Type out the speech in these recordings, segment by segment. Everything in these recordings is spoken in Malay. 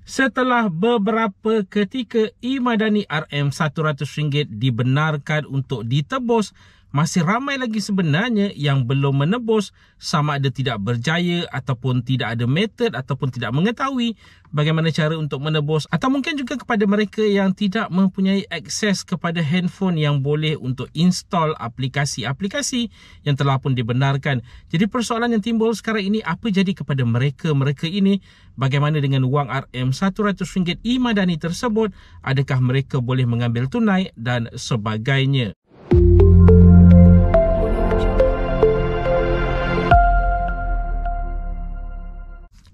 Setelah beberapa ketika e-Madani RM100 dibenarkan untuk ditebus, masih ramai lagi sebenarnya yang belum menebus, sama ada tidak berjaya ataupun tidak ada metod ataupun tidak mengetahui bagaimana cara untuk menebus, atau mungkin juga kepada mereka yang tidak mempunyai akses kepada handphone yang boleh untuk install aplikasi-aplikasi yang telah pun dibenarkan. Jadi persoalan yang timbul sekarang ini, apa jadi kepada mereka ini? Bagaimana dengan wang RM100 e-Madani tersebut? Adakah mereka boleh mengambil tunai dan sebagainya?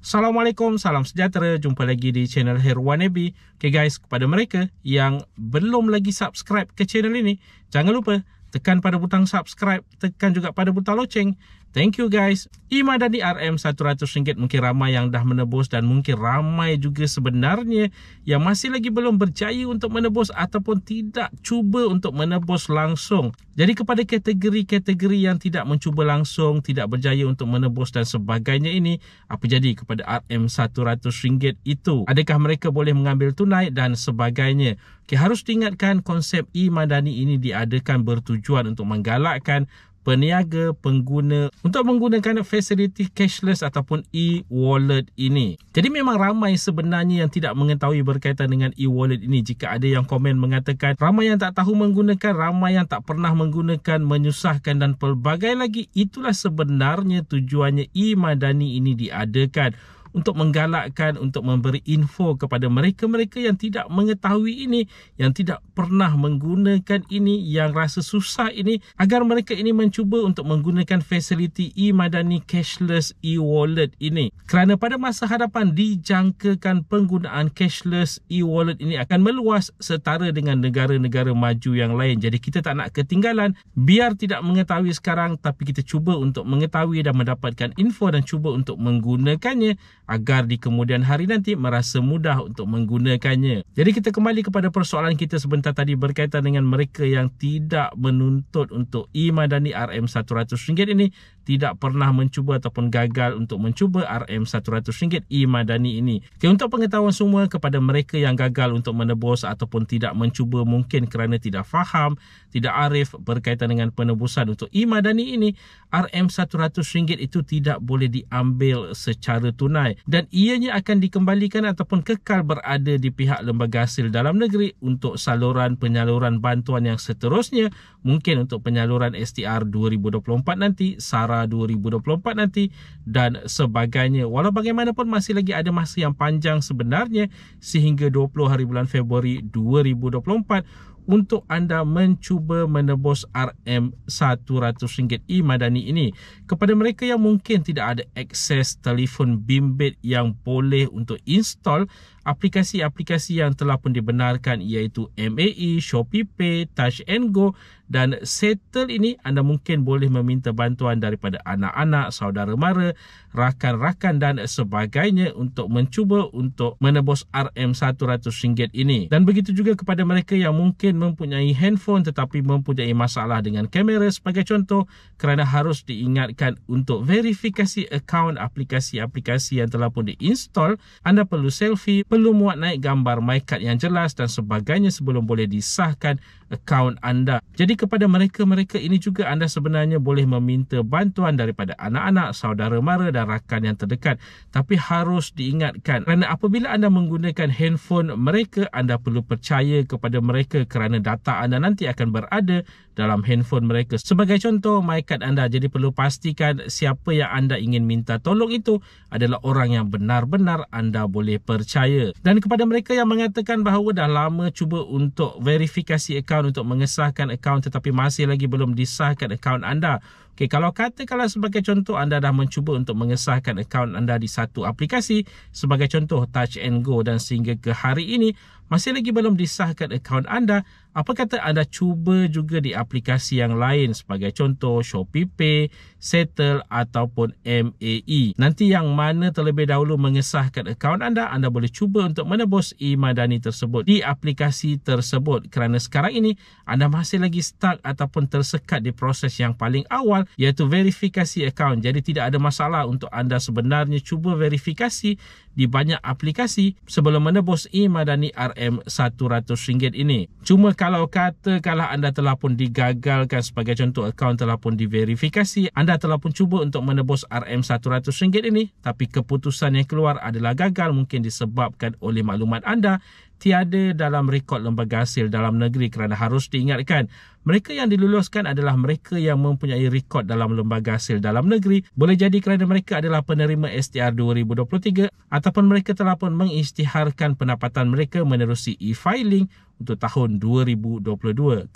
Assalamualaikum, salam sejahtera. Jumpa lagi di channel Herwanebi. Okay guys, kepada mereka yang belum lagi subscribe ke channel ini, jangan lupa tekan pada butang subscribe, tekan juga pada butang loceng. Thank you guys. e-Madani RM100 mungkin ramai yang dah menebus dan mungkin ramai juga sebenarnya yang masih lagi belum berjaya untuk menebus ataupun tidak cuba untuk menebus langsung. Jadi kepada kategori-kategori yang tidak mencuba langsung, tidak berjaya untuk menebus dan sebagainya ini, apa jadi kepada RM100 itu? Adakah mereka boleh mengambil tunai dan sebagainya? Okay, harus diingatkan konsep e-Madani ini diadakan bertujuan untuk menggalakkan peniaga, pengguna untuk menggunakan fasiliti cashless ataupun e-wallet ini. Jadi memang ramai sebenarnya yang tidak mengetahui berkaitan dengan e-wallet ini. Jika ada yang komen mengatakan ramai yang tak tahu menggunakan, ramai yang tak pernah menggunakan, menyusahkan dan pelbagai lagi. Itulah sebenarnya tujuannya e-Madani ini diadakan, untuk menggalakkan, untuk memberi info kepada mereka-mereka yang tidak mengetahui ini, yang tidak pernah menggunakan ini, yang rasa susah ini, agar mereka ini mencuba untuk menggunakan fasiliti e-Madani cashless e-wallet ini. Kerana pada masa hadapan dijangkakan penggunaan cashless e-wallet ini akan meluas setara dengan negara-negara maju yang lain. Jadi kita tak nak ketinggalan, biar tidak mengetahui sekarang, tapi kita cuba untuk mengetahui dan mendapatkan info dan cuba untuk menggunakannya, agar di kemudian hari nanti merasa mudah untuk menggunakannya. Jadi kita kembali kepada persoalan kita sebentar tadi berkaitan dengan mereka yang tidak menuntut untuk e-Madani RM100 ini, tidak pernah mencuba ataupun gagal untuk mencuba RM100 e-Madani ini. Okay, untuk pengetahuan semua, kepada mereka yang gagal untuk menebus ataupun tidak mencuba mungkin kerana tidak faham, tidak arif berkaitan dengan penebusan untuk e-Madani ini, RM100 itu tidak boleh diambil secara tunai dan ianya akan dikembalikan ataupun kekal berada di pihak lembaga hasil dalam negeri untuk saluran penyaluran bantuan yang seterusnya, mungkin untuk penyaluran STR 2024 nanti, SARA 2024 nanti dan sebagainya. Walau bagaimanapun masih lagi ada masa yang panjang sebenarnya sehingga 20 hari bulan Februari 2024 untuk anda mencuba menebus RM100 e-Madani ini. Kepada mereka yang mungkin tidak ada akses telefon bimbit yang boleh untuk install aplikasi-aplikasi yang telah pun dibenarkan, iaitu MAE, ShopeePay, Touch and Go dan Settle ini, anda mungkin boleh meminta bantuan daripada anak-anak, saudara mara, rakan-rakan dan sebagainya untuk mencuba untuk menebus RM100 ini. Dan begitu juga kepada mereka yang mungkin mempunyai handphone tetapi mempunyai masalah dengan kamera sebagai contoh, kerana harus diingatkan untuk verifikasi akaun aplikasi-aplikasi yang telah pun diinstall, anda perlu selfie, perlu muat naik gambar MyCard yang jelas dan sebagainya sebelum boleh disahkan akaun anda. Jadi kepada mereka-mereka ini juga anda sebenarnya boleh meminta bantuan daripada anak-anak, saudara mara dan rakan yang terdekat. Tapi harus diingatkan, kerana apabila anda menggunakan handphone mereka, anda perlu percaya kepada mereka kerana data anda nanti akan berada dalam handphone mereka. Sebagai contoh, MyCard anda. Jadi perlu pastikan siapa yang anda ingin minta tolong itu adalah orang yang benar-benar anda boleh percaya. Dan kepada mereka yang mengatakan bahawa dah lama cuba untuk verifikasi akaun, untuk mengesahkan akaun tetapi masih lagi belum disahkan akaun anda. Okay, kalau katakanlah sebagai contoh anda dah mencuba untuk mengesahkan akaun anda di satu aplikasi, sebagai contoh Touch and Go, dan sehingga ke hari ini masih lagi belum disahkan akaun anda, apa kata anda cuba juga di aplikasi yang lain, sebagai contoh ShopeePay, Settle ataupun MAE. Nanti yang mana terlebih dahulu mengesahkan akaun anda, anda boleh cuba untuk menebus e-Madani tersebut di aplikasi tersebut. Kerana sekarang ini anda masih lagi stuck ataupun tersekat di proses yang paling awal, iaitu verifikasi akaun. Jadi tidak ada masalah untuk anda sebenarnya cuba verifikasi di banyak aplikasi sebelum menebus e-Madani RM100 ini. Cuma kalau katakanlah anda telah pun digagalkan, sebagai contoh akaun telah pun diverifikasi, anda telah pun cuba untuk menebus RM100 ini, tapi keputusan yang keluar adalah gagal, mungkin disebabkan oleh maklumat anda tiada dalam rekod lembaga hasil dalam negeri, kerana harus diingatkan, mereka yang diluluskan adalah mereka yang mempunyai rekod dalam lembaga hasil dalam negeri. Boleh jadi kerana mereka adalah penerima STR 2023 ataupun mereka telah pun mengisytiharkan pendapatan mereka menerusi e-filing untuk tahun 2022.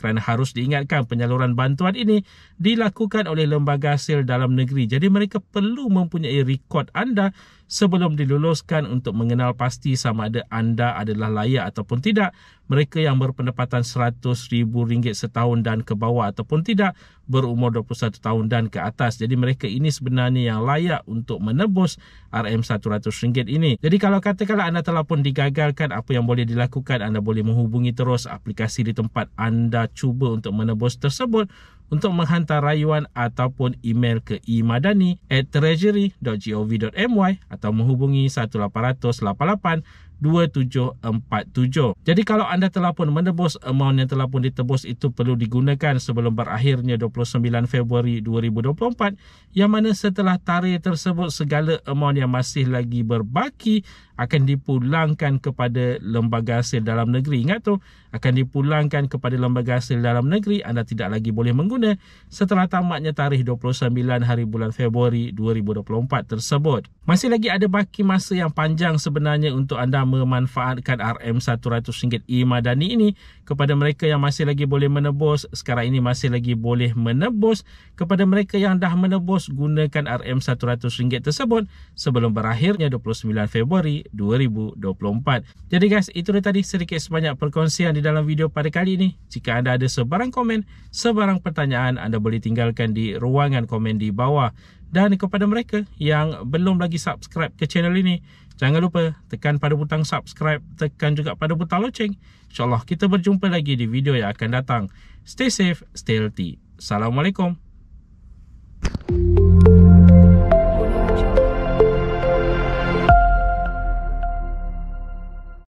Kerana harus diingatkan, penyaluran bantuan ini dilakukan oleh lembaga hasil dalam negeri. Jadi mereka perlu mempunyai rekod anda sebelum diluluskan untuk mengenal pasti sama ada anda adalah layak ataupun tidak. Mereka yang berpendapatan RM100,000 setahun dan ke bawah ataupun tidak, berumur 21 tahun dan ke atas. Jadi mereka ini sebenarnya yang layak untuk menebus RM100 ini. Jadi kalau katakanlah anda telah pun digagalkan, apa yang boleh dilakukan? Anda boleh menghubungi terus aplikasi di tempat anda cuba untuk menebus tersebut untuk menghantar rayuan ataupun email ke eMadani@treasury.gov.my atau menghubungi 1888-2747. Jadi kalau anda telah pun menebus, amount yang telah pun ditebus itu perlu digunakan sebelum berakhirnya 29 Februari 2024, yang mana setelah tarikh tersebut segala amount yang masih lagi berbaki akan dipulangkan kepada lembaga hasil dalam negeri. Ingat tu, akan dipulangkan kepada lembaga hasil dalam negeri. Anda tidak lagi boleh mengguna setelah tamatnya tarikh 29 hari bulan Februari 2024 tersebut. Masih lagi ada baki masa yang panjang sebenarnya untuk anda memanfaatkan RM100 e-Madani ini. Kepada mereka yang masih lagi boleh menebus, sekarang ini masih lagi boleh menebus. Kepada mereka yang dah menebus, gunakan RM100 tersebut sebelum berakhirnya 29 Februari 2024. Jadi guys, itu dia tadi sedikit sebanyak perkongsian di dalam video pada kali ini. Jika anda ada sebarang komen, sebarang pertanyaan, anda boleh tinggalkan di ruangan komen di bawah. Dan kepada mereka yang belum lagi subscribe ke channel ini, jangan lupa tekan pada butang subscribe, tekan juga pada butang loceng. InsyaAllah kita berjumpa lagi di video yang akan datang. Stay safe, stay healthy. Assalamualaikum.